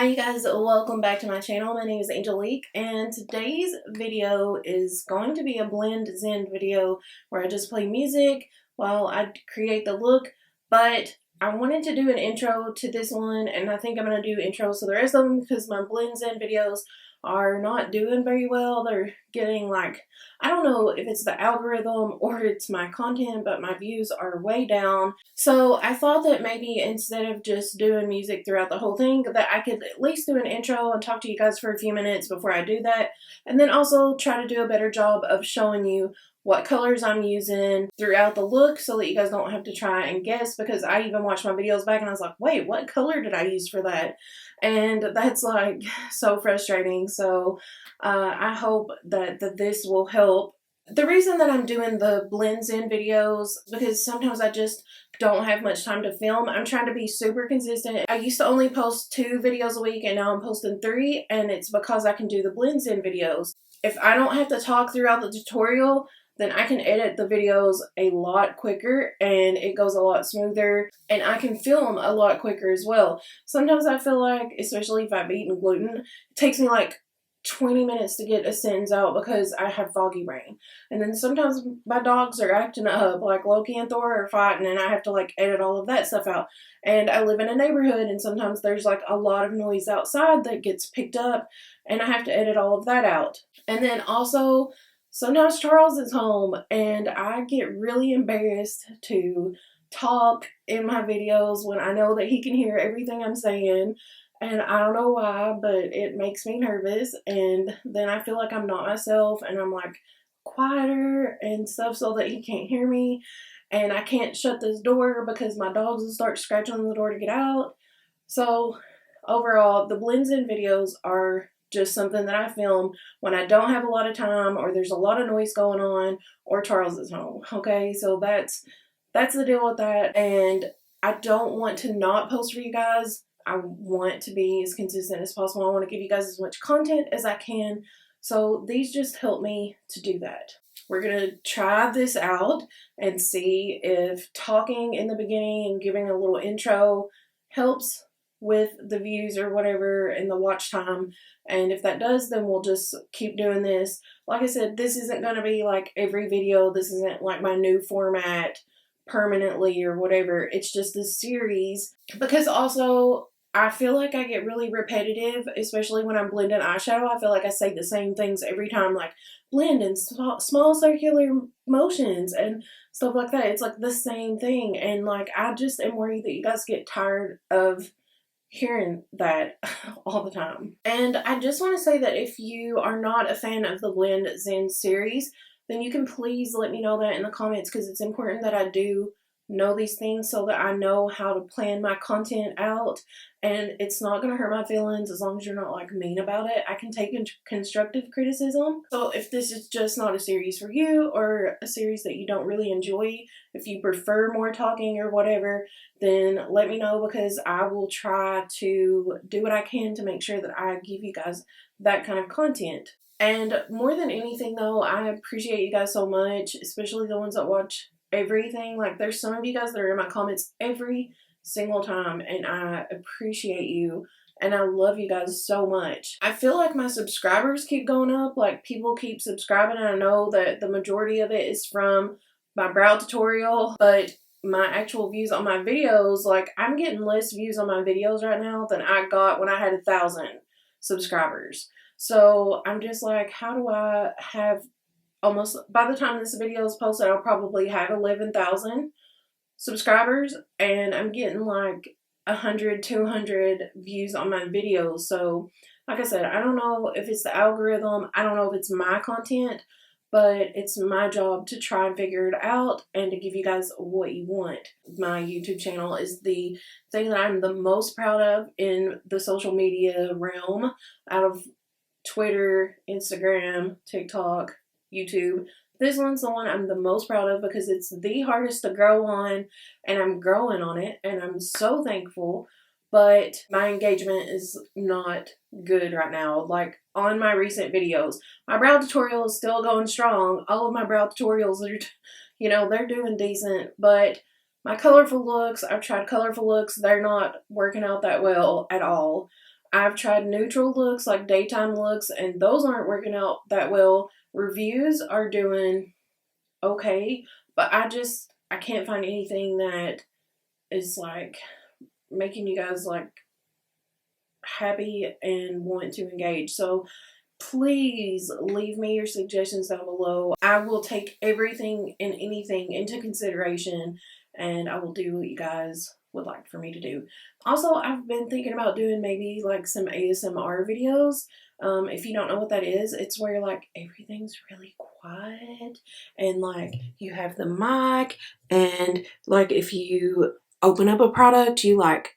Hi you guys, welcome back to my channel. My name is Angelique and today's video is going to be a blend Zen video where I just play music while I create the look, but I wanted to do an intro to this one and I think I'm going to do intros to the rest of them because my blend Zen videos are not doing very well. They're getting like, I don't know if it's the algorithm or it's my content, but my views are way down. So I thought that maybe instead of just doing music throughout the whole thing, that I could at least do an intro and talk to you guys for a few minutes before I do that. And then also try to do a better job of showing you what colors I'm using throughout the look so that you guys don't have to try and guess, because I even watched my videos back and I was like, wait, what color did I use for that? And that's like so frustrating. So I hope that this will help. The reason that I'm doing the blends in videos because sometimes I just don't have much time to film. I'm trying to be super consistent. I used to only post 2 videos a week and now I'm posting 3, and it's because I can do the blends in videos. If I don't have to talk throughout the tutorial, then I can edit the videos a lot quicker and it goes a lot smoother, and I can film a lot quicker as well. Sometimes I feel like, especially if I've eaten gluten, it takes me like 20 minutes to get a sentence out because I have foggy brain. And then sometimes my dogs are acting up, like Loki and Thor are fighting, and I have to like edit all of that stuff out. And I live in a neighborhood and sometimes there's like a lot of noise outside that gets picked up and I have to edit all of that out. And then also sometimes Charles is home and I get really embarrassed to talk in my videos when I know that he can hear everything I'm saying. And I don't know why, but it makes me nervous. And then I feel like I'm not myself and I'm like quieter and stuff so that he can't hear me. And I can't shut this door because my dogs will start scratching on the door to get out. So overall, the blends in videos are just something that I film when I don't have a lot of time or there's a lot of noise going on or Charles is home. Okay, so that's the deal with that. And I don't want to not post for you guys. I want to be as consistent as possible. I want to give you guys as much content as I can. So these just help me to do that. We're going to try this out and see if talking in the beginning and giving a little intro helps with the views or whatever and the watch time. And if that does, then we'll just keep doing this. Like I said, this isn't going to be like every video. This isn't like my new format permanently or whatever. It's just this series because also I feel like I get really repetitive, especially when I'm blending eyeshadow. I feel like I say the same things every time, like blend in small circular motions and stuff like that. It's like the same thing. And like, I just am worried that you guys get tired of hearing that all the time. And I just want to say that if you are not a fan of the Blend Zen series, then you can please let me know that in the comments, because it's important that I do know these things so that I know how to plan my content out, and it's not going to hurt my feelings as long as you're not like mean about it. I can take constructive criticism. So if this is just not a series for you or a series that you don't really enjoy, if you prefer more talking or whatever, then let me know, because I will try to do what I can to make sure that I give you guys that kind of content. And more than anything though, I appreciate you guys so much, especially the ones that watch everything. Like, there's some of you guys that are in my comments every single time and I appreciate you and I love you guys so much. I feel like my subscribers keep going up, like people keep subscribing, and I know that the majority of it is from my brow tutorial, but my actual views on my videos, like I'm getting less views on my videos right now than I got when I had 1,000 subscribers. So I'm just like, how do I have almost, by the time this video is posted, I'll probably have 11,000 subscribers and I'm getting like 100, 200 views on my videos. So like I said, I don't know if it's the algorithm, I don't know if it's my content, but it's my job to try and figure it out and to give you guys what you want. My YouTube channel is the thing that I'm the most proud of in the social media realm out of Twitter, Instagram, TikTok, YouTube. This one's the one I'm the most proud of because it's the hardest to grow on, and I'm growing on it and I'm so thankful, but my engagement is not good right now. Like on my recent videos, my brow tutorial is still going strong. All of my brow tutorials are, you know, they're doing decent, but my colorful looks, I've tried colorful looks, they're not working out that well at all. I've tried neutral looks, like daytime looks, and those aren't working out that well. Reviews are doing okay, but I can't find anything that is like making you guys like happy and want to engage. So please leave me your suggestions down below. I will take everything and anything into consideration, and I will do what you guys would like for me to do. Also, I've been thinking about doing maybe like some ASMR videos. If you don't know what that is, it's where like everything's really quiet and like you have the mic, and like if you open up a product, you like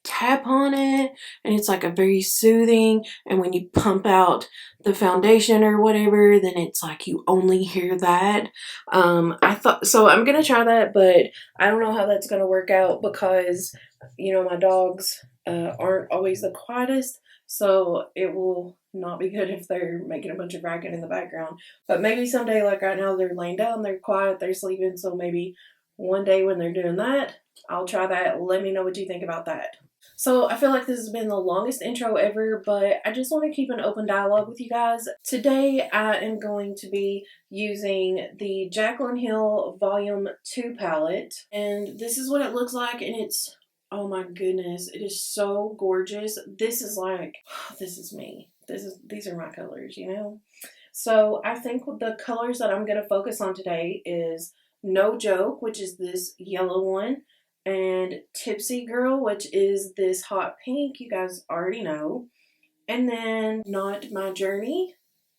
tap on it, and it's like a very soothing, and when you pump out the foundation or whatever, then it's like you only hear that. I thought so. I'm gonna try that, but I don't know how that's gonna work out because, you know, my dogs aren't always the quietest, so it will not be good if they're making a bunch of racket in the background. But maybe someday, like right now, they're laying down, they're quiet, they're sleeping, so maybe one day when they're doing that, I'll try that. Let me know what you think about that. So I feel like this has been the longest intro ever, but I just want to keep an open dialogue with you guys. Today I am going to be using the JACLYN Hill Volume 2 palette, and this is what it looks like, and it's, oh my goodness, it is so gorgeous. This is like, this is me. These are my colors, you know? So I think the colors that I'm going to focus on today is No Joke, which is this yellow one, and Tipsy Girl, which is this hot pink, you guys already know, and then Not My Journey,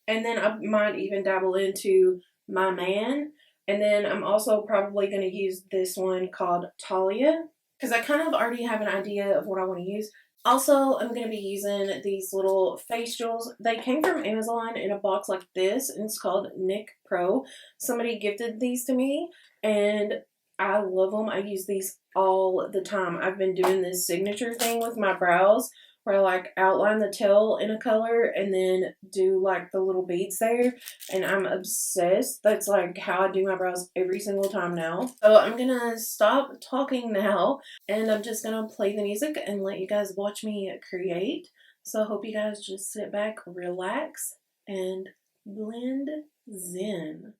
and then I might even dabble into My Man, and then I'm also probably going to use this one called Talia, because I kind of already have an idea of what I want to use. Also, I'm going to be using these little face jewels. They came from Amazon in a box like this, and it's called Nick Pro. Somebody gifted these to me, and I love them. I use these all the time. I've been doing this signature thing with my brows where I like outline the tail in a color and then do like the little beads there, and I'm obsessed. That's like how I do my brows every single time now. So I'm gonna stop talking now, and I'm just gonna play the music and let you guys watch me create. So I hope you guys just sit back, relax, and blend zen.